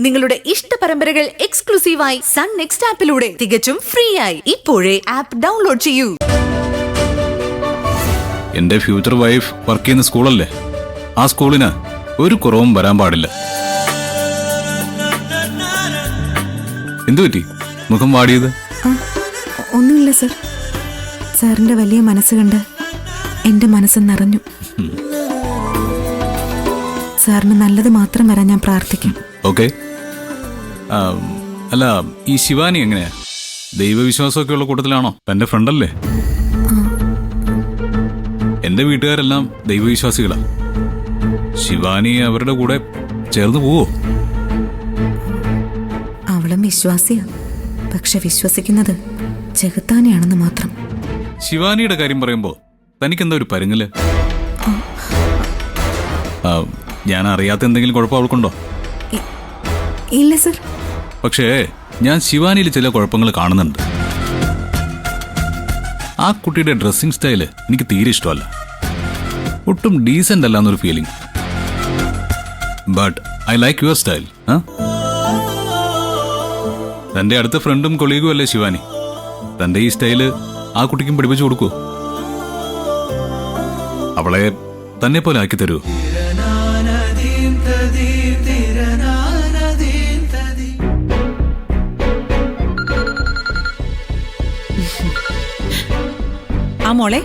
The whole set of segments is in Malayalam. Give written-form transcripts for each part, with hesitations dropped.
നിങ്ങളുടെ ഇഷ്ട പരമ്പരകൾ എക്സ്ക്ലൂസീവായി സൺ നെക്സ്റ്റ് ആപ്പിലൂടെ തികച്ചും ഫ്രീ ആയി ഇപ്പോഴേ ആപ്പ് ഡൗൺലോഡ് ചെയ്യൂ. എന്റെ ഫ്യൂച്ചർ വൈഫ് വർക്ക് ചെയ്യുന്ന സ്കൂളല്ലേ, ആ സ്കൂളിന് ഒരു കുറവും വരാൻ പാടില്ല. എന്തു പറ്റി മുഖം വാടിയത്? ഒന്നുമില്ല സർ. സാറിന്റെ വലിയ മനസ്സ് കണ്ട് എന്റെ മനസ്സ് നിറഞ്ഞു. സാറിന് നല്ലത് മാത്രം വരാൻ ഞാൻ പ്രാർത്ഥിക്കും. ഓക്കെ. അല്ല, ഈ ശിവാനി എങ്ങനെയാ? ദൈവവിശ്വാസമൊക്കെ ഉള്ള കൂട്ടത്തിലാണോ? എന്റെ ഫ്രണ്ടല്ലേ? എന്റെ വീട്ടുകാരെല്ലാം ദൈവവിശ്വാസികളാ. ശിവാനി അവരുടെ കൂടെ ചേർന്ന് പോവോ? അവളും വിശ്വാസിയാ, പക്ഷെ വിശ്വസിക്കുന്നത് ചെകുത്താനെയാണെന്ന് മാത്രം. ശിവാനിയുടെ കാര്യം പറയുമ്പോ തനിക്കെന്താ ഒരു പരുങ്ങല്? ഞാൻ അറിയാത്ത എന്തെങ്കിലും കുഴപ്പം അവൾക്കുണ്ടോ? ഇല്ല സർ. പക്ഷേ ഞാൻ ശിവാനിയിൽ ചില കുഴപ്പങ്ങൾ കാണുന്നുണ്ട്. ആ കുട്ടിയുടെ ഡ്രസ്സിംഗ് സ്റ്റൈല് എനിക്ക് തീരെ ഇഷ്ടമല്ല. ഒട്ടും ഡീസന്റ് അല്ല എന്നൊരു feeling. But I like your style. തന്റെ അടുത്ത ഫ്രണ്ടും കൊളീഗും അല്ലേ ശിവാനി? തന്റെ ഈ സ്റ്റൈല് ആ കുട്ടിക്കും പഠിപ്പിച്ചു കൊടുക്കൂ. അവളെ തന്നെ പോലെ ആക്കി തരൂ. ആ മോളെ,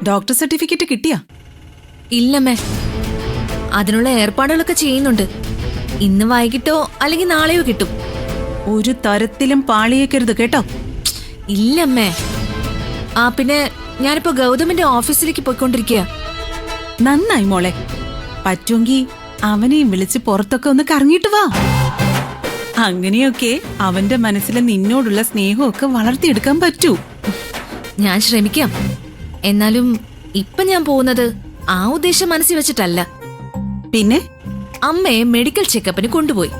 ഡോക്ടർ സർട്ടിഫിക്കറ്റ് കിട്ടിയാ? ഇല്ലമ്മേ, അതിനുള്ള ഏർപ്പാടുകളൊക്കെ ചെയ്യുന്നുണ്ട്. ഇന്ന് വൈകിട്ടോ അല്ലെങ്കിൽ നാളെയോ കിട്ടും. ഒരു തരത്തിലും പാളിയേക്കരുത് കേട്ടോ. ഇല്ലമ്മേ. പിന്നെ ഞാനിപ്പോ ഗൗതമിന്റെ ഓഫീസിലേക്ക് പോയിക്കൊണ്ടിരിക്കുക. നന്നായി മോളെ. പറ്റുമെങ്കിൽ അവനെയും വിളിച്ച് പുറത്തൊക്കെ ഒന്ന് കറങ്ങിയിട്ട് വാ. അങ്ങനെയൊക്കെ അവന്റെ മനസ്സിൽ നിന്നോടുള്ള സ്നേഹമൊക്കെ വളർത്തിയെടുക്കാൻ പറ്റൂ. ഞാൻ ശ്രമിക്കാം. എന്നാലും ഇപ്പൊ ഞാൻ പോകുന്നത് ആ ഉദ്ദേശം മനസ്സിൽ വെച്ചിട്ടല്ല. പിന്നെ അമ്മയെ മെഡിക്കൽ ചെക്കപ്പിന് കൊണ്ടുപോയി.